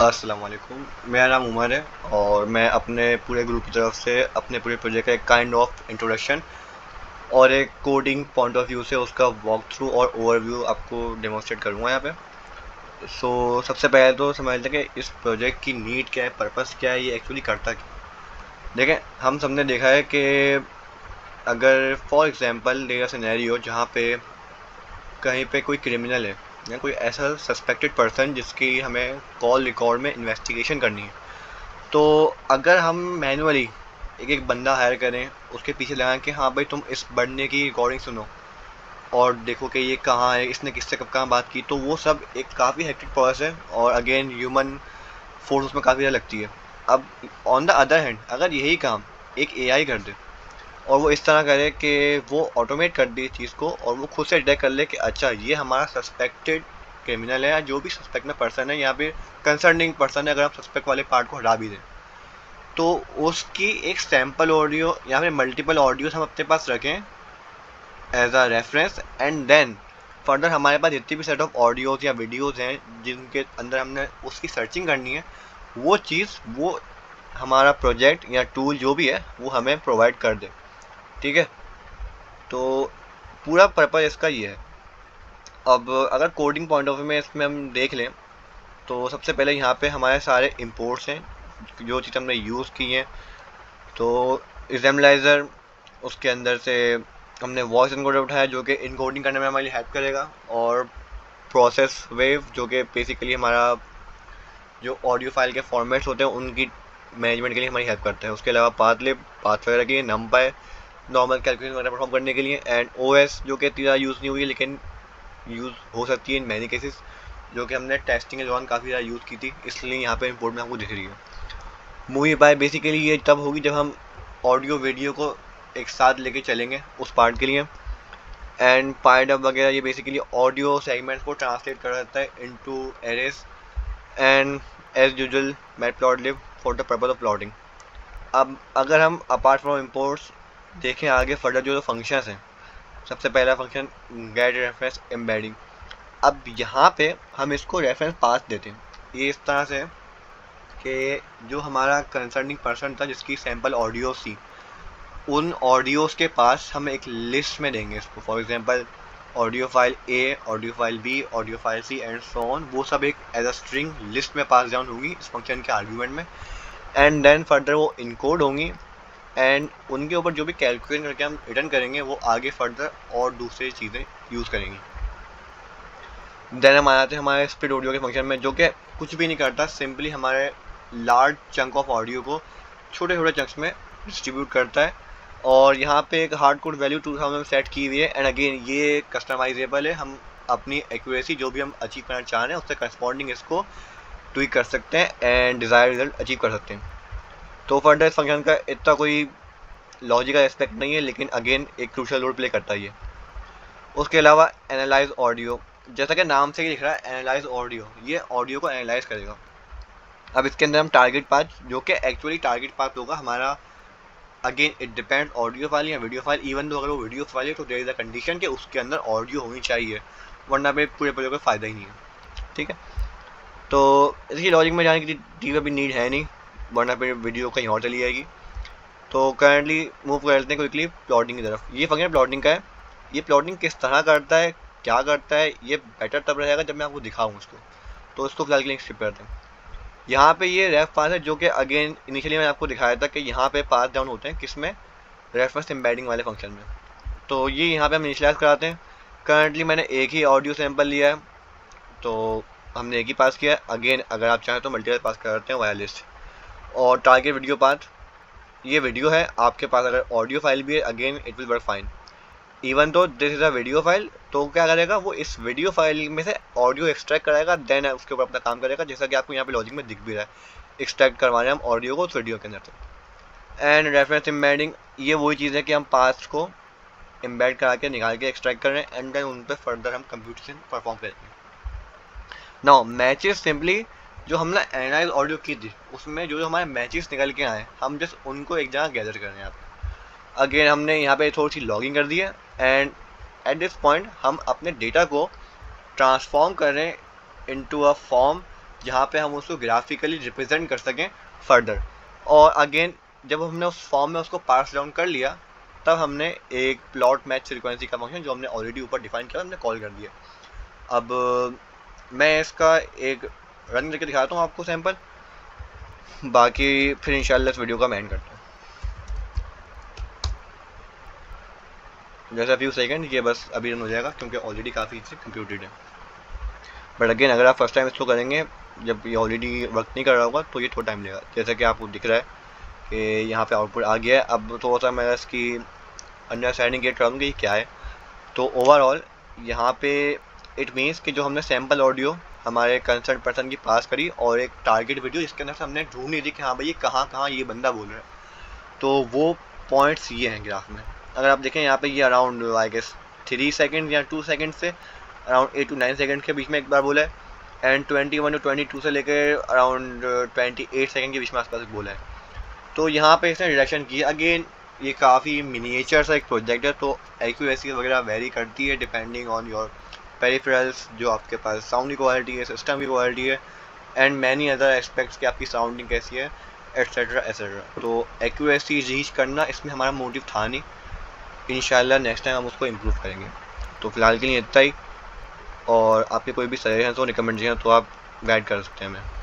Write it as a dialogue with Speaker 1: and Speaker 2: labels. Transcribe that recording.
Speaker 1: अस्सलाम वालेकुम। मेरा नाम उमर है और मैं अपने पूरे ग्रुप की तरफ से अपने पूरे प्रोजेक्ट का एक काइंड ऑफ इंट्रोडक्शन और एक कोडिंग पॉइंट ऑफ व्यू से उसका वॉक थ्रू और ओवरव्यू आपको डेमोन्स्ट्रेट करूँगा यहाँ पे। सबसे पहले तो समझ लें कि इस प्रोजेक्ट की नीड क्या है, पर्पस क्या है, ये एक्चुअली करता क्या है। देखें, हम सबने देखा है कि अगर फॉर एग्जांपल देगा सिनेरियो जहाँ पे कहीं पे कोई क्रिमिनल है या कोई ऐसा सस्पेक्टेड पर्सन जिसकी हमें कॉल रिकॉर्ड में इन्वेस्टिगेशन करनी है, तो अगर हम मैनुअली एक एक बंदा हायर करें, उसके पीछे लगाएं कि हाँ भाई तुम इस बंदे की रिकॉर्डिंग सुनो और देखो कि ये कहाँ है, इसने किससे कब कहाँ बात की, तो वो सब एक काफ़ी हेक्टिक प्रोसेस है और अगेन ह्यूमन फोर्स उसमें काफ़ी ज़्यादा लगती है। अब ऑन द अदर हैंड अगर यही काम एक एआई कर दे और वो इस तरह करे कि वो ऑटोमेट कर दे चीज़ को और वो खुद से डिटेक्ट कर ले कि अच्छा ये हमारा सस्पेक्टेड क्रिमिनल है या जो भी सस्पेक्ट में पर्सन है, यहाँ पे कंसर्निंग पर्सन है, अगर हम सस्पेक्ट वाले पार्ट को हटा भी दें तो उसकी एक सैम्पल ऑडियो या फिर मल्टीपल ऑडियोज हम अपने पास रखें as a reference, and then further हमारे पास जितनी भी सेट ऑफ ऑडियोज या वीडियोज हैं जिनके अंदर हमने उसकी सर्चिंग करनी है, वो चीज़ वो हमारा प्रोजेक्ट या टूल जो भी है वो हमें प्रोवाइड कर दे। ठीक है, तो पूरा पर्पज़ इसका ये है। अब अगर कोडिंग पॉइंट ऑफ व्यू में इसमें हम देख लें तो सबसे पहले यहाँ पे हमारे सारे इंपोर्ट्स हैं जो चीज़ हमने यूज़ की हैं। तो इजेमलाइज़र, उसके अंदर से हमने वॉइस इनकोडर उठाया जो कि इनकोडिंग करने में हमारी हेल्प करेगा, और प्रोसेस वेव जो कि बेसिकली हमारा जो ऑडियो फाइल के फॉर्मेट्स होते हैं उनकी मैनेजमेंट के लिए हमारी हेल्प करता है। उसके अलावा पाथलिब, पाथ वगैरह के लिए नमपाई नॉर्मल कैलकुलेशन वगैरह परफॉर्म करने के लिए, एंड ओएस जो कि इतनी ज़्यादा यूज़ नहीं हुई है लेकिन यूज़ हो सकती है इन मैनी केसेस, जो कि हमने टेस्टिंग के दौरान काफ़ी ज़्यादा यूज़ की थी, इसलिए यहाँ पे इंपोर्ट में आपको दिख रही है। मूवी बाय बेसिकली ये तब होगी जब हम ऑडियो वीडियो को एक साथ लेके चलेंगे उस पार्ट के लिए। एंड पाइडअप वगैरह ये बेसिकली ऑडियो सेगमेंट्स को ट्रांसलेट कर देता है into arrays, and as usual matplotlib for the purpose of plotting. अब अगर हम अपार्ट फ्रॉम इंपोर्ट्स देखें आगे फर्दर जो फंक्शंस हैं, सबसे पहला फंक्शन गेट रेफरेंस एम्बेडिंग। अब यहाँ पे हम इसको रेफरेंस पास देते हैं, ये इस तरह से कि जो हमारा कंसर्निंग पर्सन था जिसकी सैम्पल ऑडियो थी, उन ऑडियोज़ के पास हम एक लिस्ट में देंगे इसको। For example audio file A, audio file B, audio file C and so on, वो सब एक एज अ स्ट्रिंग लिस्ट में पास डाउन होंगी इस फंक्शन के आर्ग्यूमेंट में, एंड देन फर्दर वो इनकोड होंगी, एंड उनके ऊपर जो भी कैलकुलेट करके हम रिटर्न करेंगे वो आगे फर्दर और दूसरी चीज़ें यूज़ करेंगी। देन हम आ जाते हैं हमारे स्प्लिट ऑडियो के फंक्शन में, जो कि कुछ भी नहीं करता, सिंपली हमारे लार्ज चंक ऑफ ऑडियो को छोटे छोटे चंक्स में डिस्ट्रीब्यूट करता है, और यहाँ पे एक हार्ड कोड वैल्यू 2000 सेट की हुई है, एंड अगेन ये कस्टमाइजेबल है, हम अपनी एक्यूरेसी जो भी हम अचीव करना चाह रहे हैं उससे करस्पॉन्डिंग इसको ट्वीक कर सकते हैं एंड डिज़ायर रिजल्ट अचीव कर सकते हैं। तो फर्दर इस फंक्शन का इतना कोई लॉजिकल एस्पेक्ट नहीं है, लेकिन अगेन एक क्रूशल रोल प्ले करता है ये। उसके अलावा एनालाइज ऑडियो, जैसा कि नाम से ही लिख रहा है एनालाइज ऑडियो, ये ऑडियो को एनालाइज करेगा। अब इसके अंदर हम टारगेट पाथ, जो कि एक्चुअली टारगेट पाथ होगा हमारा, again it depend audio file या वीडियो फाइल, इवन तो अगर वो वीडियो फाइल है तो देयर इज अ कंडीशन कि उसके अंदर ऑडियो होनी चाहिए, वरना पे पूरे प्रोजेक्ट का फ़ायदा ही नहीं है। ठीक है, तो इसकी लॉजिक में जाने की अभी नीड है नहीं, वरना फिर वीडियो कहीं और चली जाएगी। तो करंटली मूव कर लेते हैं क्विकली प्लॉटिंग की तरफ। ये फंक्शन प्लॉटिंग का है, ये प्लॉटिंग किस तरह करता है, क्या करता है, ये बेटर तब रहेगा जब मैं आपको दिखाऊँ उसको। तो इसको फिलहाल के लिए स्किप करते हैं। यहाँ पे ये रेफ पास है जो कि अगेन इनिशियली मैंने आपको दिखाया था कि यहाँ पे पास डाउन होते हैं किसमें, रेफरेंस एम्बेडिंग वाले फंक्शन में। तो ये यहाँ पे हम इनिशियलाइज कराते हैं। करंटली मैंने एक ही ऑडियो सैंपल लिया है तो हमने एक ही पास किया है। अगेन अगर आप चाहें तो मल्टीपल पास करते हैं वाया लिस्ट। और टारगेट वीडियो पाथ, ये वीडियो है, आपके पास अगर ऑडियो फाइल भी है again it will work fine, even though this is a video file. तो क्या करेगा वो इस वीडियो फाइल में से ऑडियो एक्सट्रैक्ट कराएगा, देन उसके ऊपर अपना काम करेगा, जैसा कि आपको यहाँ पे लॉजिक में दिख भी रहा है। एक्सट्रैक्ट करवाने हम ऑडियो को उस वीडियो के अंदर से। एंड रेफरेंस एम्बेडिंग, ये वही चीज़ है कि हम पास को एम्बेड करा के निकाल के एक्सट्रैक्ट कर रहे हैं, एंड देन उन पर फर्दर हम कंप्यूटेशन परफॉर्म करेंगे। नाउ मैचेस, सिंपली जो हमने एनालाइज ऑडियो की थी उसमें जो हमारे मैचेस निकल के आए, हम जस्ट उनको एक जगह गैदर कर रहे हैं यहाँ पे। अगेन हमने यहाँ पे थोड़ी सी लॉगिंग कर दी है, एंड एट दिस पॉइंट हम अपने डेटा को ट्रांसफॉर्म कर रहे हैं इनटू अ फॉर्म जहाँ पे हम उसको ग्राफिकली रिप्रेजेंट कर सकें फर्दर। और अगेन जब हमने उस फॉर्म में उसको पार्स डाउन कर लिया, तब हमने एक प्लॉट मैच फ्रीक्वेंसी का फंक्शन जो हमने ऑलरेडी ऊपर डिफाइन किया हमने कॉल कर दिया। अब मैं इसका एक रन करके दिखाता हूँ आपको सैंपल, बाकी फिर इंशाल्लाह इस वीडियो का मैं एंड करता हूँ। जैसे फ्यू सेकंड ये बस अभी रन हो जाएगा क्योंकि ऑलरेडी काफ़ी चीज़ें कंप्यूटेड है। बट अगेन अगर आप फर्स्ट टाइम इसको करेंगे, जब ये ऑलरेडी वर्क नहीं कर रहा होगा तो ये थोड़ा टाइम लेगा। जैसा कि आपको दिख रहा है कि यहाँ पे आउटपुट आ गया है। अब थोड़ा सा मैं इसकी अंडरस्टैंडिंग गेट करा दूँ कि ये क्या है। तो ओवरऑल यहाँ पे इट मीन्स कि जो हमने सैम्पल ऑडियो हमारे कंसर्न पर्सन की पास करी और एक टारगेट वीडियो जिसके अंदर से हमने ढूंढनी थी कि हाँ भाई ये कहाँ ये बंदा बोल रहा है, तो वो पॉइंट्स ये हैं ग्राफ में। अगर आप देखें यहाँ पे ये अराउंड आई गेस 3 सेकेंड या 2 सेकेंड से अराउंड 8 to 9 सेकेंड के बीच में एक बार बोला है, एंड 21 to 22 से लेकर अराउंड 28 सेकेंड के बीच में आसपास बोला है। तो यहाँ पे इसने रिडक्शन की। अगेन ये काफ़ी मिनिएचर सा एक प्रोजेक्ट है, तो एक्यूरेसी वगैरह वेरी करती है डिपेंडिंग ऑन योर पेरिफेरल्स, जो आपके पास साउंड की क्वालिटी है, सिस्टम की क्वालिटी है, एंड मैनी अदर एस्पेक्ट्स कि आपकी साउंडिंग कैसी है, एट्सेट्रा एट्सेट्रा। तो एक्यूरेसी रीच करना इसमें हमारा मोटिव था नहीं। इंशाल्लाह नेक्स्ट टाइम हम उसको इम्प्रूव करेंगे। तो फिलहाल के लिए इतना ही, और आपके कोई भी सजेशन हो, रिकमेंडेशन हो तो आप गाइड कर सकते हैं हमें।